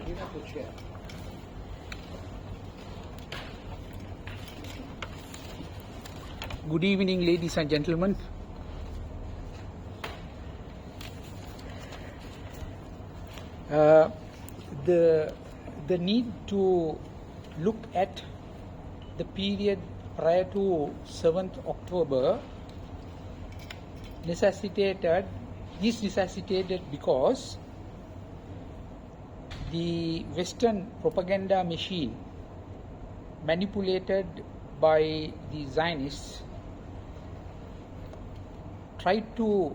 Good evening, ladies and gentlemen. The need to look at the period prior to 7th October is necessitated because the Western propaganda machine manipulated by the Zionists tried to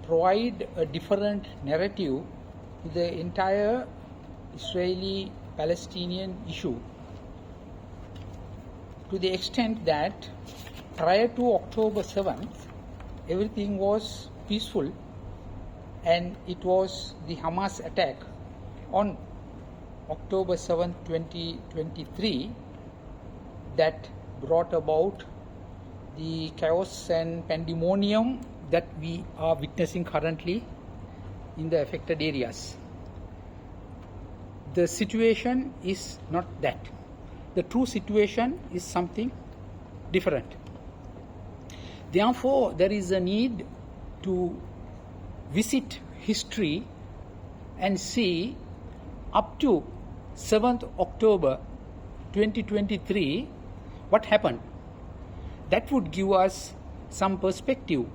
provide a different narrative to the entire Israeli-Palestinian issue, to the extent that prior to October 7th, everything was peaceful, and it was the Hamas attack on October 7th, 2023 that brought about the chaos and pandemonium that we are witnessing currently in the affected areas. The situation is not that. The true situation is something different. Therefore, there is a need to visit history and see up to 7th October 2023 what happened. That would give us some perspective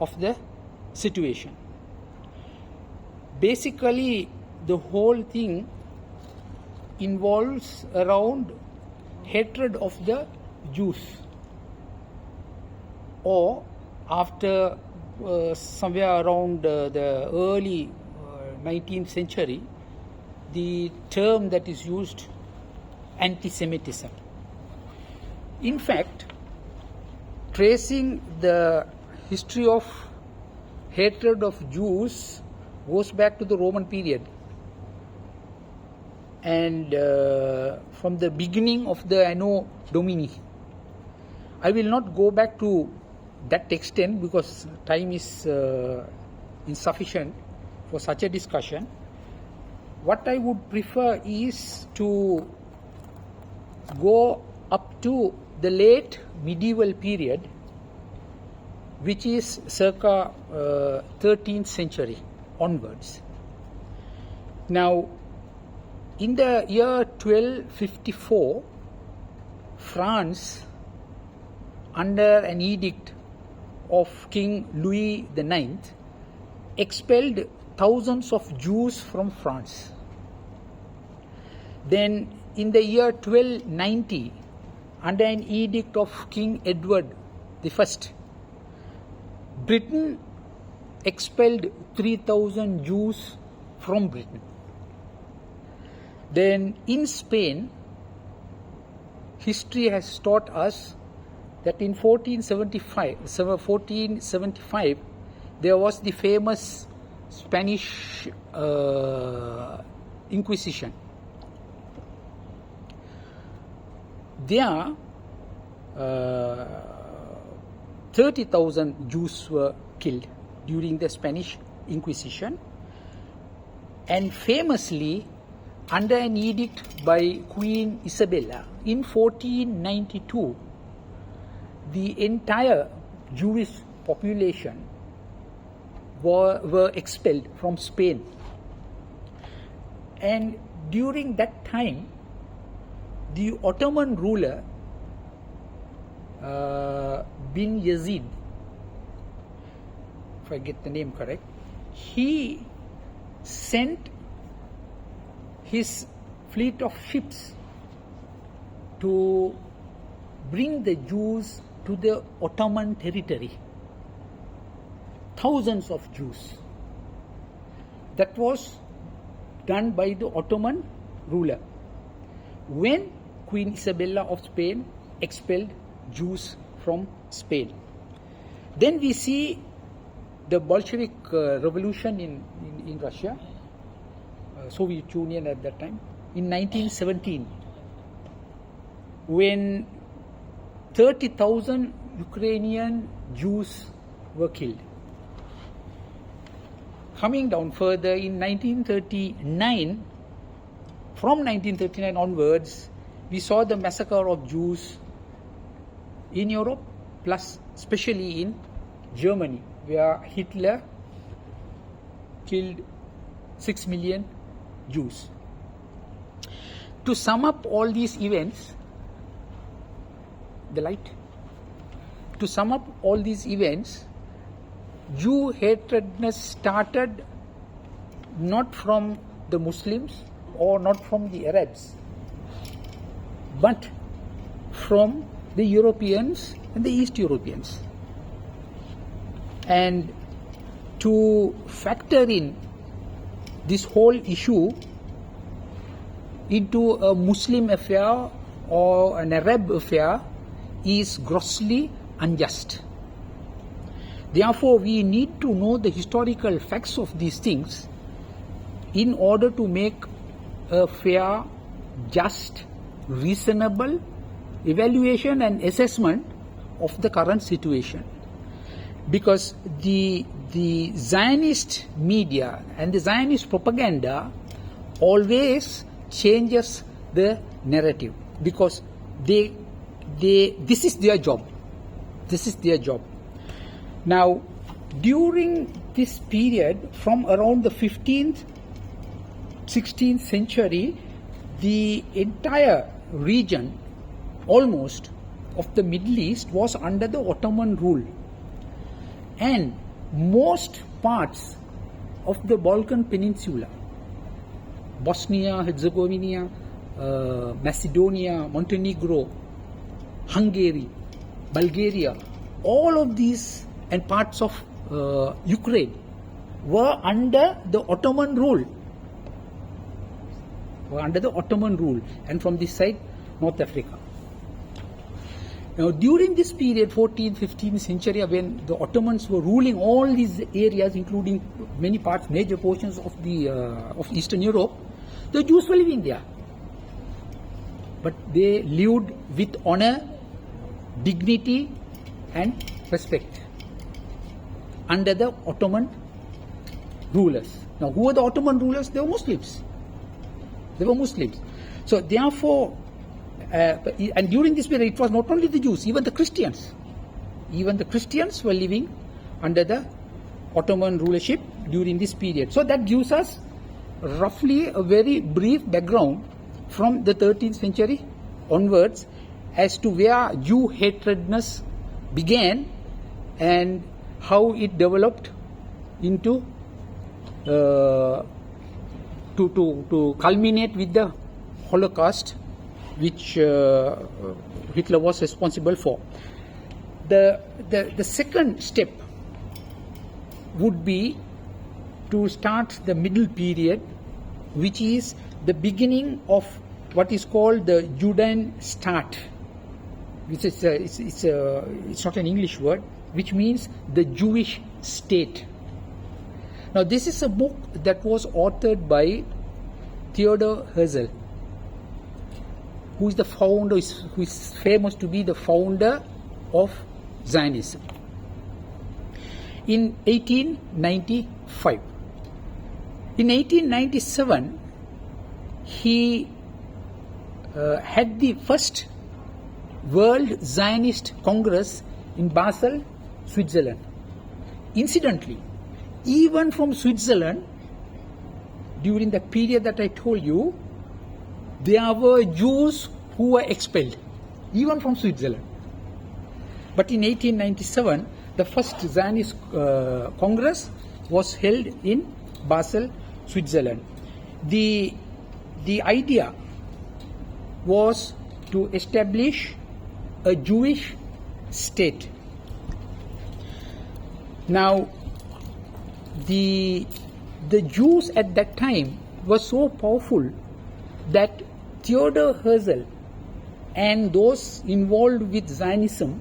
of the situation. Basically, the whole thing involves around hatred of the Jews, or after somewhere around the early 19th century, the term that is used, anti-Semitism. In fact, tracing the history of hatred of Jews goes back to the Roman period, and from the beginning of the Anno Domini. I will not go back to that extent because time is insufficient for such a discussion. What I would prefer is to go up to the late medieval period, which is circa 13th century onwards. Now, in the year 1254, France, under an edict of King Louis IX, expelled thousands of Jews from France. Then, in the year 1290, under an edict of King Edward I, Britain expelled 3,000 Jews from Britain. Then in Spain, history has taught us that in 1475 there was the famous Spanish Inquisition. There, 30,000 Jews were killed during the Spanish Inquisition, and famously, under an edict by Queen Isabella in 1492, the entire Jewish population were expelled from Spain. And during that time, the Ottoman ruler bin Yazid, if I get the name correct, he sent his fleet of ships to bring the Jews to the Ottoman territory. Thousands of Jews. That was done by the Ottoman ruler when Queen Isabella of Spain expelled Jews from Spain. Then we see the Bolshevik revolution in Russia, Soviet Union at that time, in 1917, when 30,000 Ukrainian Jews were killed. Coming down further, in 1939, from 1939 onwards, we saw the massacre of Jews in Europe, plus especially in Germany, where Hitler killed 6 million Jews. To sum up all these events, to sum up all these events, Jew hatredness started not from the Muslims or not from the Arabs, but from the Europeans and the East Europeans. And to factor in this whole issue into a Muslim affair or an Arab affair is grossly unjust. Therefore, we need to know the historical facts of these things in order to make a fair, just, reasonable evaluation and assessment of the current situation. Because the Zionist media and the Zionist propaganda always changes the narrative, because this is their job. This is their job. Now, during this period, from around the 15th, 16th century, the entire region, almost, of the Middle East was under the Ottoman rule. And most parts of the Balkan Peninsula, Bosnia, Herzegovina, Macedonia, Montenegro, Hungary, Bulgaria, all of these and parts of Ukraine were under the Ottoman rule. And from this side, North Africa. Now, during this period, 14th, 15th century, when the Ottomans were ruling all these areas, including many parts, major portions of Eastern Europe, the Jews were living there. But they lived with honor, dignity, and respect under the Ottoman rulers. Now, who were the Ottoman rulers? They were Muslims. So, therefore, and during this period, it was not only the Jews, even the Christians. Even the Christians were living under the Ottoman rulership during this period. So that gives us roughly a very brief background from the 13th century onwards as to where Jew hatredness began and how it developed into to culminate with the Holocaust, which Hitler was responsible for. The second step would be to start the middle period, which is the beginning of what is called the Judean start, which is it's not an English word, which means the Jewish state. Now, this is a book that was authored by Theodor Herzl, who is the founder, who is famous to be the founder of Zionism, in 1895. In 1897, he had the first World Zionist Congress in Basel, Switzerland. Incidentally, even from Switzerland, during the period that I told you, there were Jews who were expelled, even from Switzerland. But in 1897, the first Zionist Congress was held in Basel, Switzerland. The idea was to establish a Jewish state. Now, the Jews at that time were so powerful that Theodor Herzl and those involved with Zionism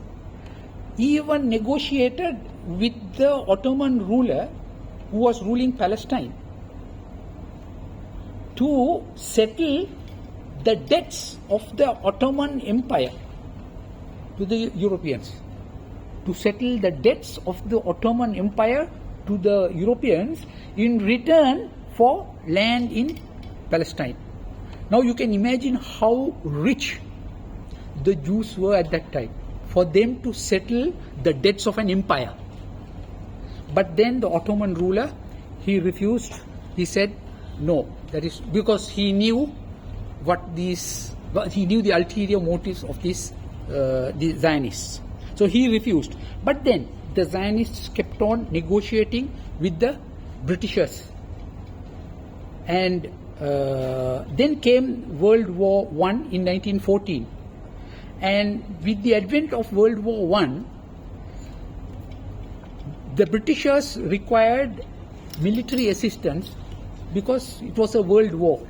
even negotiated with the Ottoman ruler who was ruling Palestine to settle the debts of the Ottoman Empire to the Europeans. To settle the debts of the Ottoman Empire to the Europeans in return for land in Palestine. Now you can imagine how rich the Jews were at that time for them to settle the debts of an empire. But then the Ottoman ruler, he refused. He said no. That is because he knew he knew the ulterior motives of the Zionists. So he refused. But then the Zionists kept on negotiating with the Britishers. And then came World War I in 1914. And with the advent of World War I, the Britishers required military assistance because it was a world war.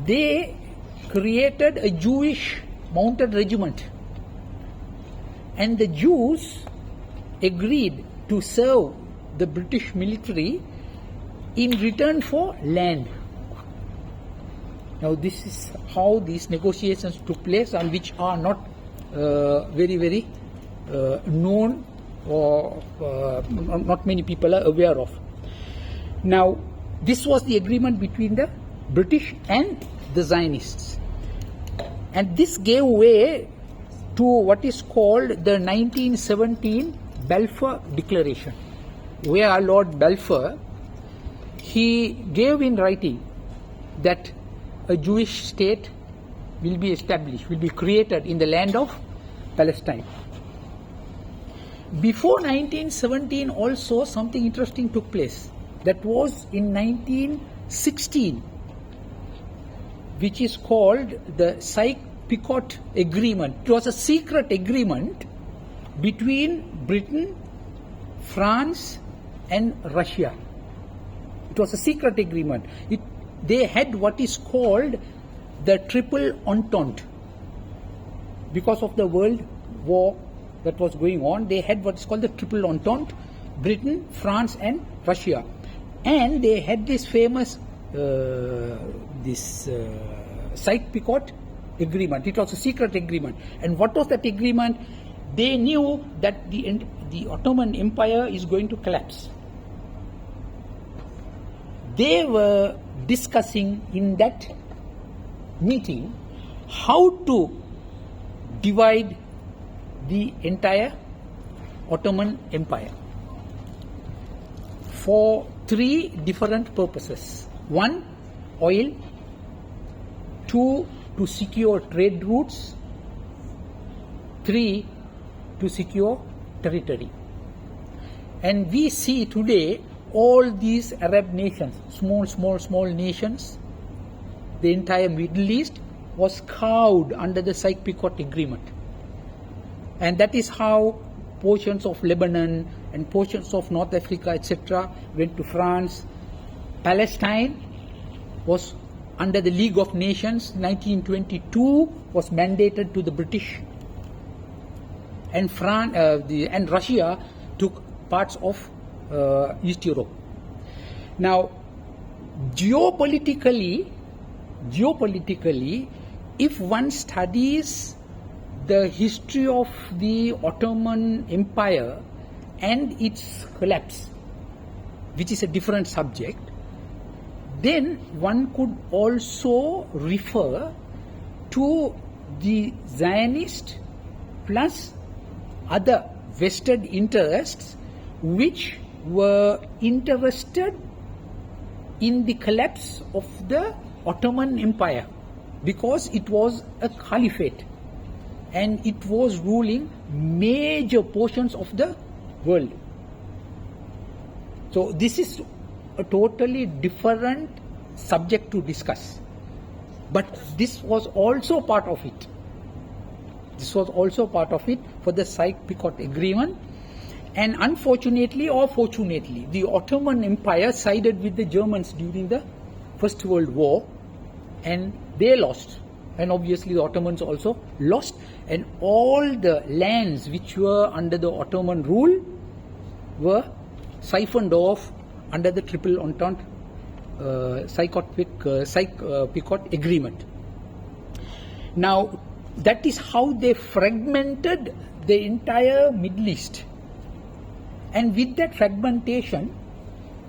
They created a Jewish mounted regiment, and the Jews agreed to serve the British military in return for land. Now this is how these negotiations took place, and which are not very known, or not many people are aware of. Now this was the agreement between the British and the Zionists, and this gave way to what is called the 1917 Balfour Declaration, where Lord Balfour, he gave in writing that a Jewish state will be established, will be created in the land of Palestine. Before 1917 also something interesting took place. That was in 1916, which is called the Sykes-Picot Agreement. It was a secret agreement between Britain, France and Russia. It was a secret agreement. They had what is called the Triple Entente. Because of the world war that was going on, they had what is called the Triple Entente: Britain, France and Russia. And they had this famous Sykes-Picot Agreement. It was a secret agreement. And what was that agreement? They knew that the Ottoman Empire is going to collapse. They were discussing in that meeting how to divide the entire Ottoman Empire for three different purposes. One, oil. Two, to secure trade routes. Three, to secure territory. And we see today all these Arab nations, small nations, the entire Middle East was cowed under the Sykes-Picot Agreement. And that is how portions of Lebanon and portions of North Africa, etc., went to France. Palestine was under the League of Nations. 1922 was mandated to the British. And and Russia took parts of East Europe. Now, geopolitically, if one studies the history of the Ottoman Empire and its collapse, which is a different subject, then one could also refer to the Zionist plus other vested interests which were interested in the collapse of the Ottoman Empire, because it was a caliphate and it was ruling major portions of the world. So this is a totally different subject to discuss, but this was also part of it. This was also part of it for the Sykes-Picot Agreement. And unfortunately or fortunately, the Ottoman Empire sided with the Germans during the First World War, and they lost. And obviously the Ottomans also lost, and all the lands which were under the Ottoman rule were siphoned off under the Triple Entente Sykes-Picot Agreement. Now, that is how they fragmented the entire Middle East. And with that fragmentation,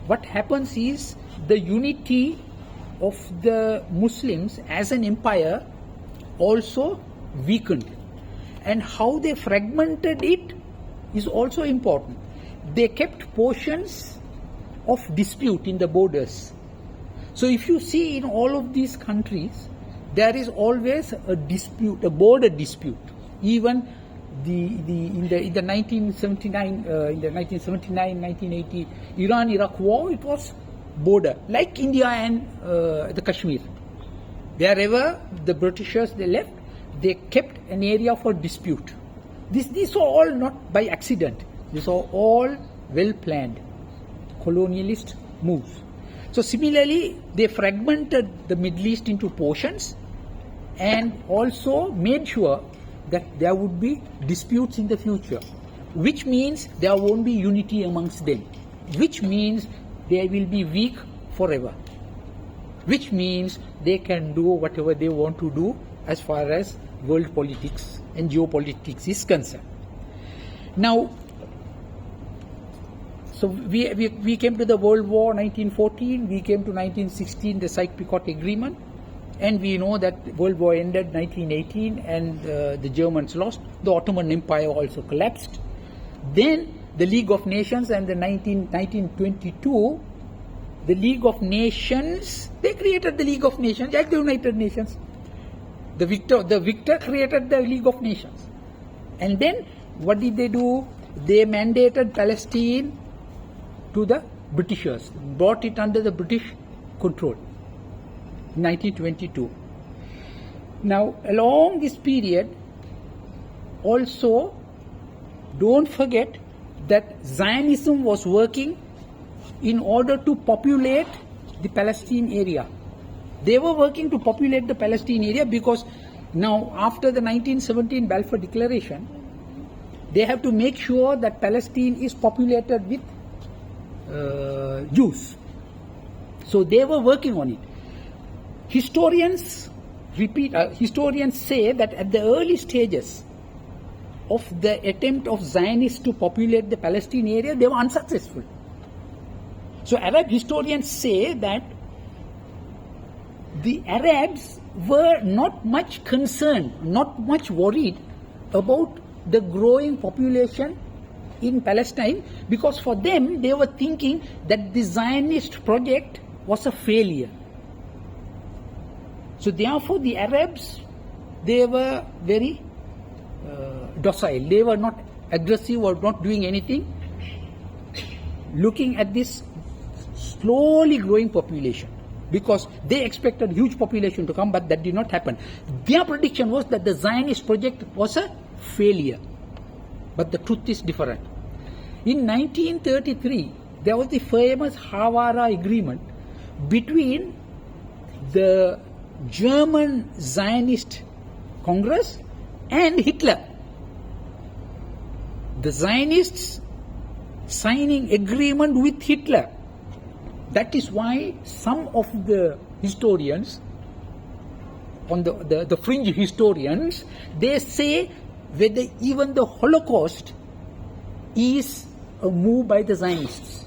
what happens is the unity of the Muslims as an empire also weakened. And how they fragmented it is also important. They kept portions of dispute in the borders. So if you see in all of these countries, there is always a dispute, a border dispute. Even in the 1979-1980 Iran-Iraq war, it was border, like India and the Kashmir. Wherever the Britishers they left, they kept an area for dispute. These are all not by accident. These are all well planned colonialist moves. So similarly, they fragmented the Middle East into portions and also made sure that there would be disputes in the future, which means there won't be unity amongst them, which means they will be weak forever, which means they can do whatever they want to do as far as world politics and geopolitics is concerned. Now, so we came to the World War 1914, we came to 1916, the Sykes-Picot Agreement, and we know that World War ended 1918 and the Germans lost. The Ottoman Empire also collapsed. Then the League of Nations and the 1922, the League of Nations, they created the League of Nations like the United Nations. The victor created the League of Nations. And then what did they do? They mandated Palestine to the Britishers, brought it under the British control. 1922. Now, along this period, also, don't forget that Zionism was working in order to populate the Palestine area. They were working to populate the Palestine area because now, after the 1917 Balfour Declaration, they have to make sure that Palestine is populated with Jews. So they were working on it. Historians say that at the early stages of the attempt of Zionists to populate the Palestine area, they were unsuccessful. So Arab historians say that the Arabs were not much concerned, not much worried about the growing population in Palestine, because for them, they were thinking that the Zionist project was a failure. So therefore, the Arabs, they were very docile. They were not aggressive or not doing anything, looking at this slowly growing population, because they expected huge population to come, but that did not happen. Their prediction was that the Zionist project was a failure, but the truth is different. In 1933, there was the famous Havara Agreement between the German Zionist Congress and Hitler. The Zionists signing agreement with Hitler. That is why some of the historians, on the fringe historians, they say whether even the Holocaust is a move by the Zionists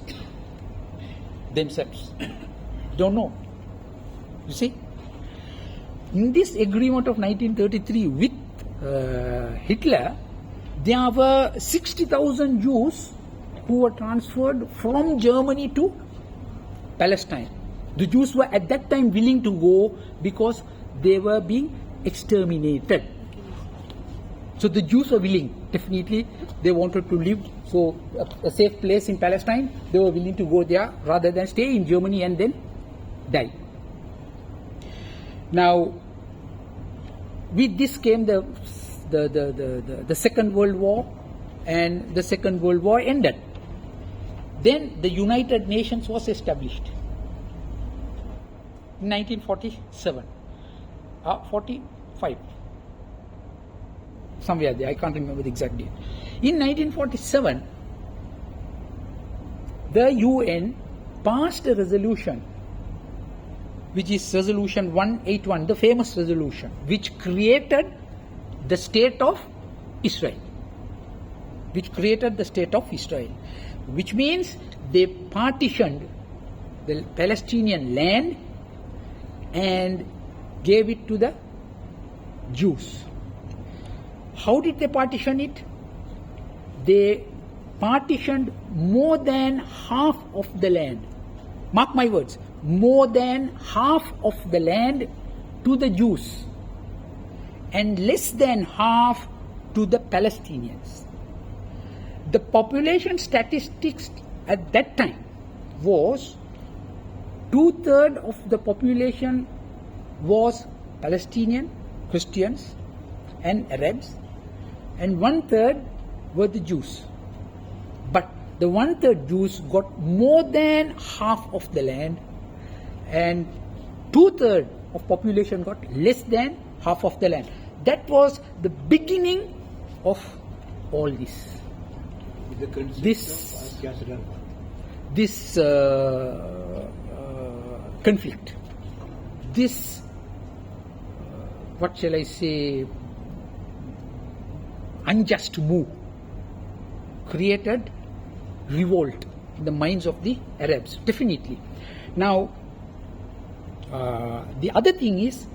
themselves. Don't know. You see? In this agreement of 1933 with Hitler, there were 60,000 Jews who were transferred from Germany to Palestine. The Jews were at that time willing to go because they were being exterminated. So the Jews were willing, definitely they wanted to live, so a safe place in Palestine, they were willing to go there rather than stay in Germany and then die. Now, with this came the Second World War, and the Second World War ended. Then the United Nations was established in 1947, 45, somewhere there, I can't remember the exact date. In 1947, the UN passed a resolution, which is Resolution 181, the famous resolution, which created the state of Israel. Which means they partitioned the Palestinian land and gave it to the Jews. How did they partition it? They partitioned more than half of the land. Mark my words, more than half of the land to the Jews and less than half to the Palestinians. The population statistics at that time was 2/3 of the population was Palestinian, Christians and Arabs, and 1/3 were the Jews. But the 1/3 Jews got more than half of the land, and 2/3 of population got less than half of the land. That was the beginning of all this. This conflict, this what shall I say, unjust move created revolt in the minds of the Arabs, definitely. Now, the other thing is,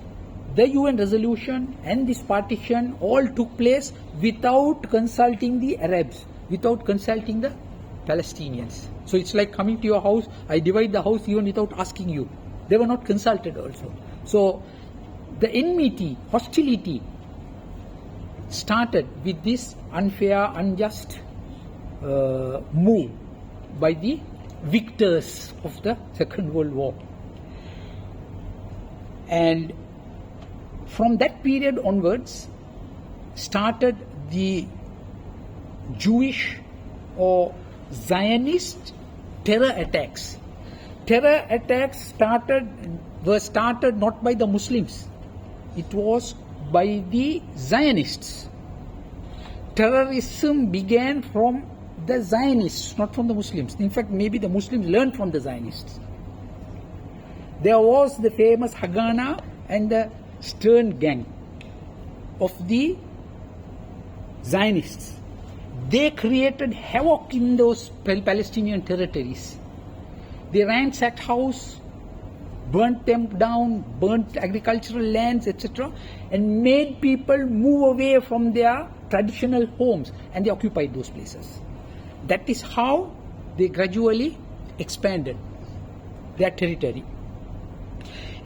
the UN resolution and this partition all took place without consulting the Arabs, without consulting the Palestinians. So it's like coming to your house, I divide the house even without asking you. They were not consulted also. So the enmity, hostility started with this unfair, unjust move by the victors of the Second World War. And from that period onwards started the Jewish or Zionist terror attacks. Terror attacks were started not by the Muslims. It was by the Zionists. Terrorism began from the Zionists, not from the Muslims. In fact, maybe the Muslims learned from the Zionists. There was the famous Haganah and the Stern gang of the Zionists. They created havoc in those Palestinian territories. They ransacked houses, burnt them down, burnt agricultural lands, etc., and made people move away from their traditional homes, and they occupied those places. That is how they gradually expanded their territory.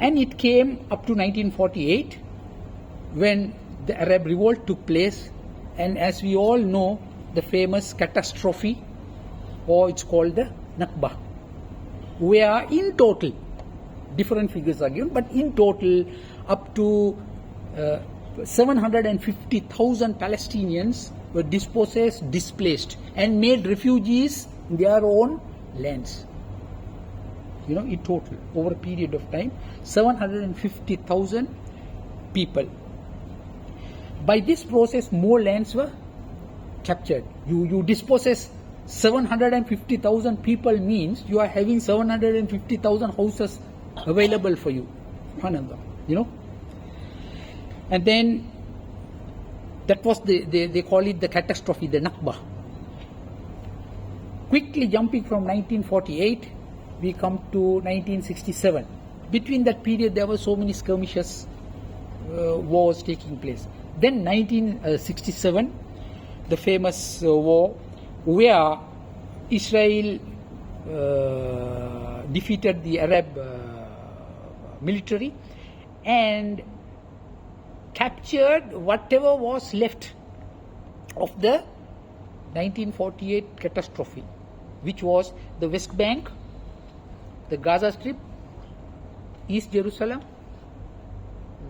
And it came up to 1948 when the Arab revolt took place, and as we all know, the famous catastrophe, or it's called the Nakba, where in total, different figures are given, but in total up to 750,000 Palestinians were dispossessed, displaced, and made refugees in their own lands. In total, over a period of time, 750,000 people. By this process, more lands were captured. You dispossess 750,000 people means you are having 750,000 houses available for you. SubhanAllah, And then that was they call it the catastrophe, the Nakba. Quickly jumping from 1948, we come to 1967. Between that period, there were so many skirmishes, wars taking place. Then 1967, the famous war where Israel defeated the Arab military and captured whatever was left of the 1948 catastrophe, which was the West Bank, the Gaza Strip, East Jerusalem,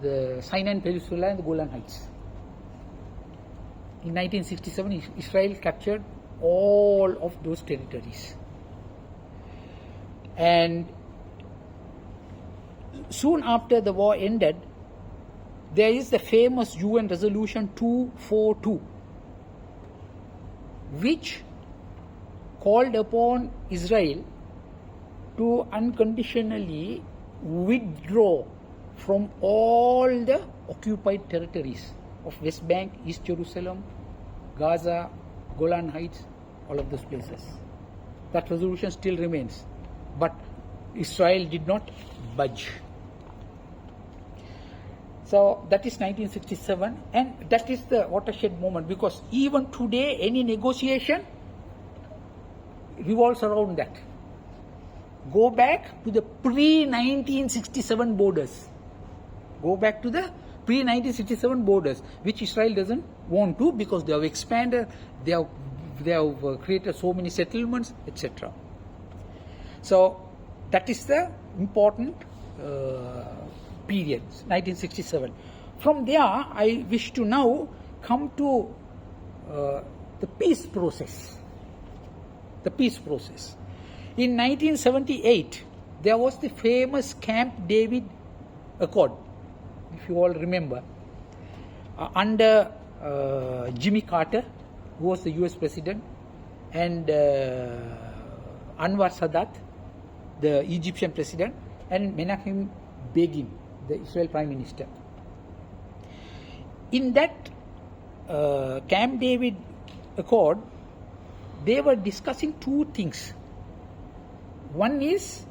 the Sinai Peninsula, and the Golan Heights. In 1967, Israel captured all of those territories. And soon after the war ended, there is the famous UN Resolution 242, which called upon Israel to unconditionally withdraw from all the occupied territories of West Bank, East Jerusalem, Gaza, Golan Heights, all of those places. That resolution still remains, but Israel did not budge. So that is 1967, and that is the watershed moment, because even today any negotiation revolves around that. Go back to the pre-1967 borders. Go back to the pre-1967 borders, which Israel doesn't want to, because they have expanded, they have created so many settlements, etc. So that is the important period, 1967. From there, I wish to now come to the peace process. The peace process. In 1978, there was the famous Camp David Accord, if you all remember, under Jimmy Carter, who was the US president, and Anwar Sadat, the Egyptian president, and Menachem Begin, the Israel prime minister. In that Camp David Accord, they were discussing two things. One is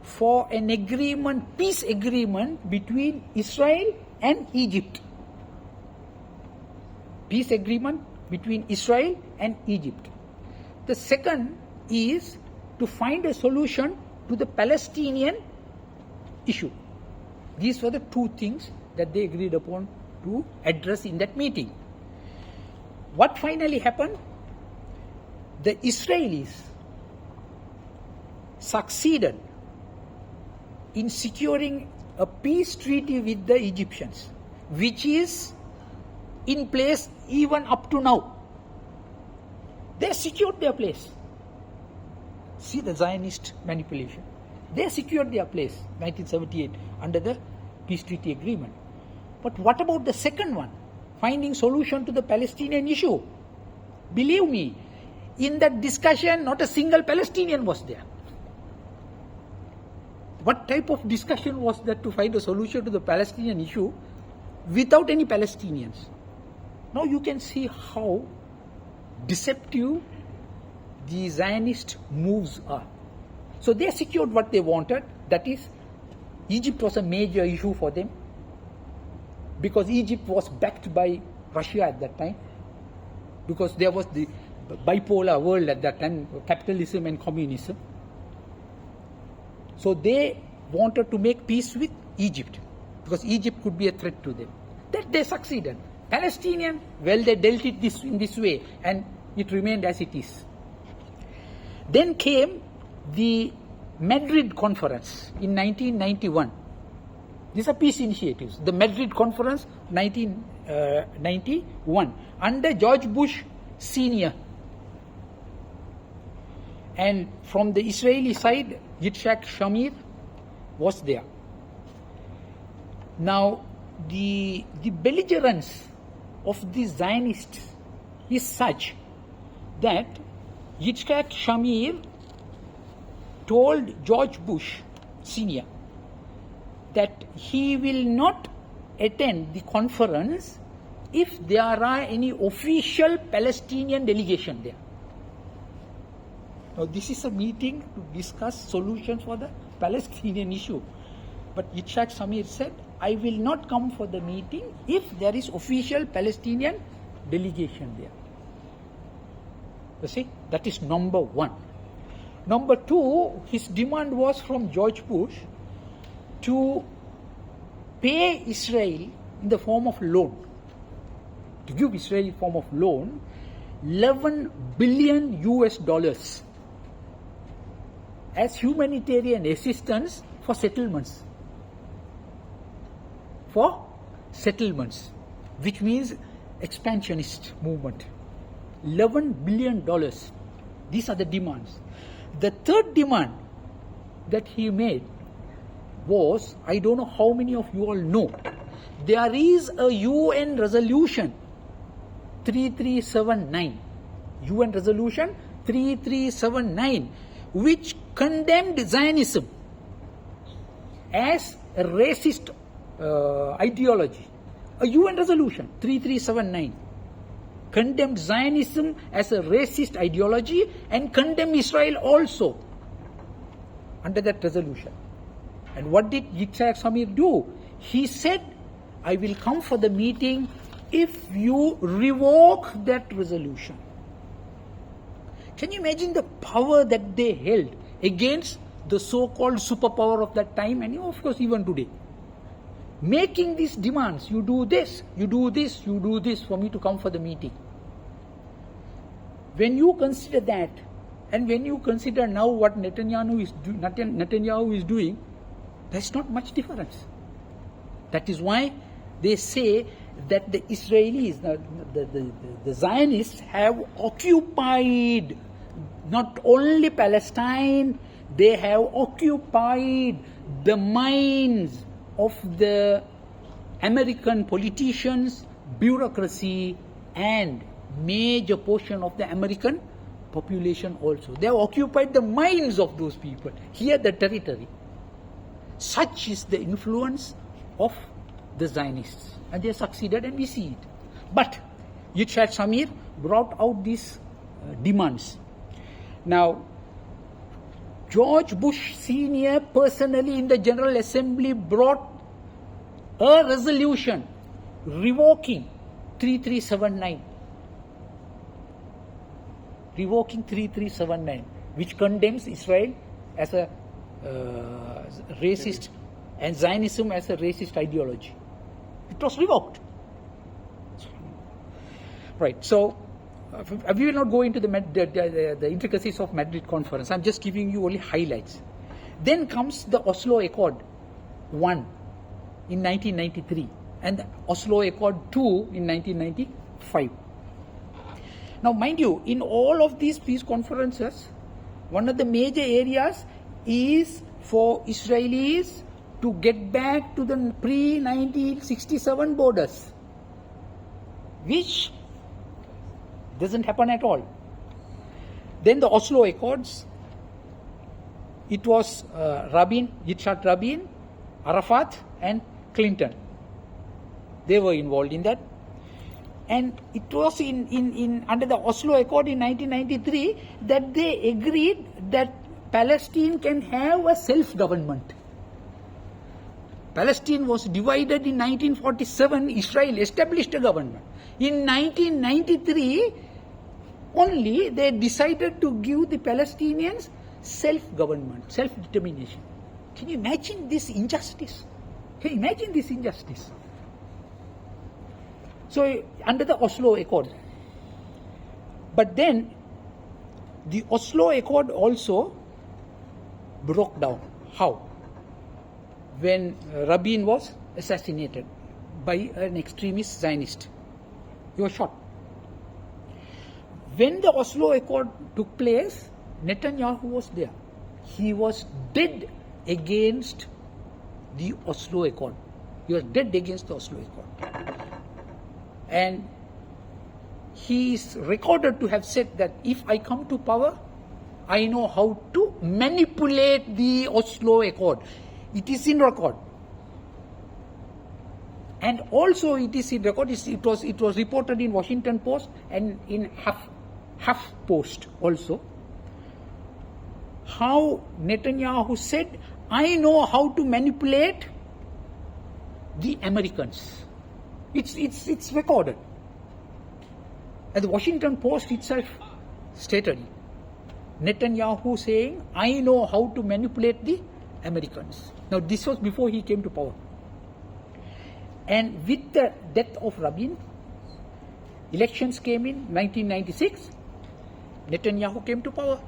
for an agreement, peace agreement between Israel and Egypt. Peace agreement between Israel and Egypt. The second is to find a solution to the Palestinian issue. These were the two things that they agreed upon to address in that meeting. What finally happened? The Israelis succeeded in securing a peace treaty with the Egyptians, which is in place even up to now. They secured their place. See the Zionist manipulation. They secured their place, 1978, under the peace treaty agreement. But what about the second one? Finding solution to the Palestinian issue. Believe me, in that discussion, not a single Palestinian was there. What type of discussion was that to find a solution to the Palestinian issue without any Palestinians? Now you can see how deceptive the Zionist moves are. So they secured what they wanted, that is, Egypt was a major issue for them, because Egypt was backed by Russia at that time, because there was the bipolar world at that time, capitalism and communism. So they wanted to make peace with Egypt, because Egypt could be a threat to them. That they succeeded. Palestinian, well, they dealt it in this way, and it remained as it is. Then came the Madrid Conference in 1991. These are peace initiatives. The Madrid Conference, 1991, under George Bush Sr. And from the Israeli side, Yitzhak Shamir was there. Now, the belligerence of the Zionists is such that Yitzhak Shamir told George Bush Sr. that he will not attend the conference if there are any official Palestinian delegation there. Now, this is a meeting to discuss solutions for the Palestinian issue. But Yitzhak Shamir said, I will not come for the meeting if there is official Palestinian delegation there. You see, that is number one. Number two, his demand was from George Bush to pay Israel in the form of loan, to give Israel in the form of loan, $11 billion as humanitarian assistance for settlements. For settlements, which means expansionist movement. $11 billion. These are the demands. The third demand that he made was, I don't know how many of you all know, there is a UN resolution 3379. UN resolution 3379, which condemned Zionism as a racist ideology. A UN resolution 3379 condemned Zionism as a racist ideology and condemned Israel also under that resolution. And what did Yitzhak Shamir do? He said I will come for the meeting if you revoke that resolution. Can you imagine the power that they held against the so-called superpower of that time, and of course even today? Making these demands, you do this, you do this, you do this for me to come for the meeting. When you consider that, and when you consider now what Netanyahu is doing, there's not much difference. That is why they say that the Israelis, the Zionists have occupied not only Palestine, they have occupied the minds of the American politicians, bureaucracy, and major portion of the American population also. They have occupied the minds of those people, here the territory. Such is the influence of the Zionists, and they succeeded, and we see it. But Yitzhak Shamir brought out these demands. Now, George Bush Sr. personally in the General Assembly brought a resolution revoking 3379. Revoking 3379, which condemns Israel as a racist and Zionism as a racist ideology. It was revoked. Right, so we will not go into the intricacies of Madrid conference. I'm just giving you only highlights. Then comes the Oslo Accord 1 in 1993 and the Oslo Accord 2 in 1995. Now, mind you, in all of these peace conferences, one of the major areas is for Israelis to get back to the pre-1967 borders, which doesn't happen at all. Then the Oslo Accords, it was Yitzhak Rabin, Arafat, and Clinton. They were involved in that. And it was under the Oslo Accord in 1993 that they agreed that Palestine can have a self-government. Palestine was divided in 1947. Israel established a government. In 1993, only they decided to give the Palestinians self-government, self-determination. Can you imagine this injustice? Can you imagine this injustice? So, under the Oslo Accord. But then, the Oslo Accord also broke down. How? When Rabin was assassinated by an extremist Zionist. He was shot. When the Oslo Accord took place, Netanyahu was there. He was dead against the Oslo Accord. He was dead against the Oslo Accord. And he is recorded to have said that if I come to power, I know how to manipulate the Oslo Accord. It is in record. And also it is in record, it was reported in Washington Post and in Huff Post also. How Netanyahu said, I know how to manipulate the Americans. It's recorded. And the Washington Post itself stated it. Netanyahu saying, I know how to manipulate the Americans. Now this was before he came to power. And with the death of Rabin, elections came in 1996, Netanyahu came to power.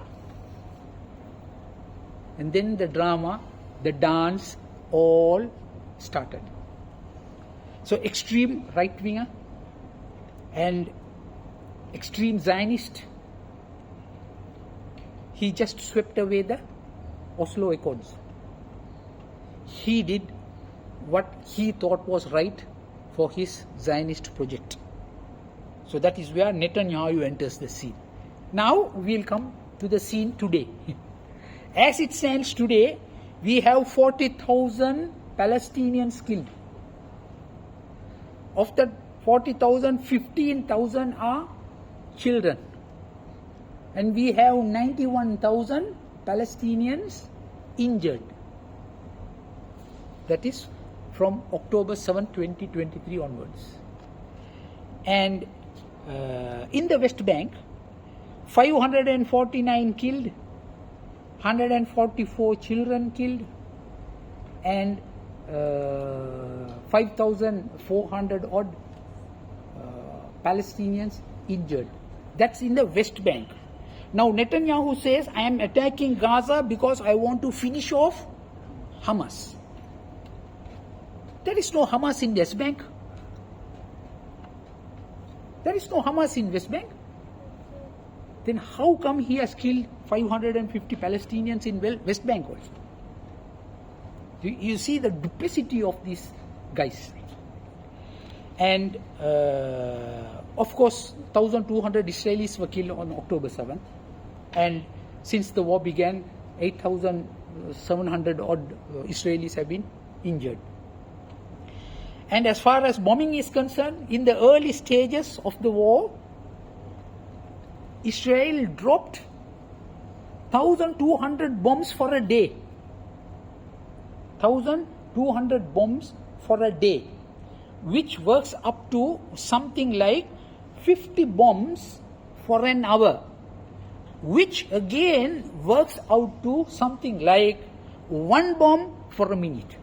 And then the drama, the dance, all started. So extreme right-winger and extreme Zionist, he just swept away the Oslo Accords. He did what he thought was right for his Zionist project. So that is where Netanyahu enters the scene. Now we'll come to the scene today. As it stands today, we have 40,000 Palestinians killed. Of that 40,000, 15,000 are children. And we have 91,000 Palestinians injured. That is from October 7, 2023 onwards. And in the West Bank, 549 killed, 144 children killed, and 5,400 odd Palestinians injured. That's in the West Bank. Now Netanyahu says, I am attacking Gaza because I want to finish off Hamas. There is no Hamas in West Bank. There is no Hamas in West Bank. Then how come he has killed 550 Palestinians in West Bank also? You see the duplicity of these guys. And of course, 1,200 Israelis were killed on October 7th. And since the war began, 8,700 odd Israelis have been injured. And as far as bombing is concerned, in the early stages of the war, Israel dropped 1,200 bombs for a day. 1,200 bombs for a day, which works up to something like 50 bombs for an hour, which again works out to something like 1 bomb for a minute.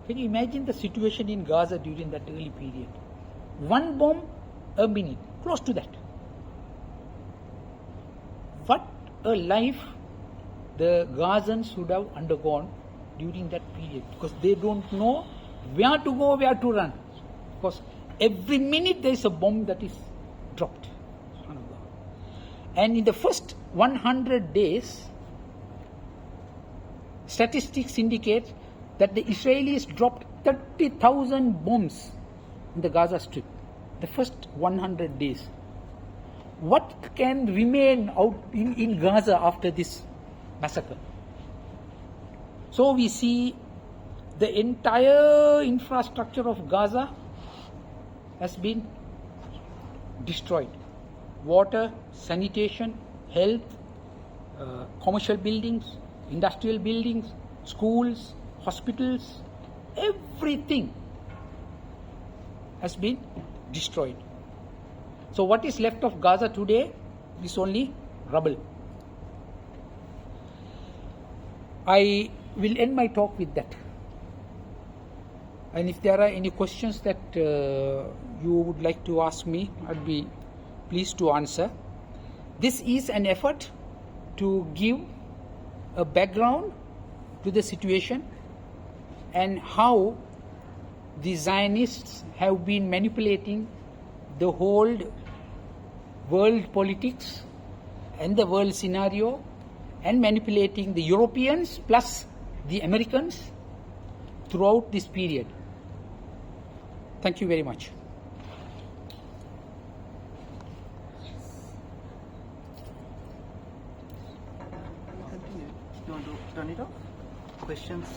Can you imagine the situation in Gaza during that early period? 1 bomb a minute, close to that. What a life the Gazans would have undergone during that period, because they don't know where to go, where to run. Because every minute there is a bomb that is dropped. And in the first 100 days, statistics indicate that the Israelis dropped 30,000 bombs in the Gaza Strip. The first 100 days. What can remain out in Gaza after this massacre? So we see the entire infrastructure of Gaza has been destroyed. Water, sanitation, health, commercial buildings, industrial buildings, schools, hospitals, everything has been destroyed. So what is left of Gaza today is only rubble. I will end my talk with that. And if there are any questions that you would like to ask me, I'd be pleased to answer. This is an effort to give a background to the situation and how the Zionists have been manipulating the whole world politics and the world scenario, and manipulating the Europeans plus the Americans throughout this period. Thank you very much. You want to turn it off? Questions?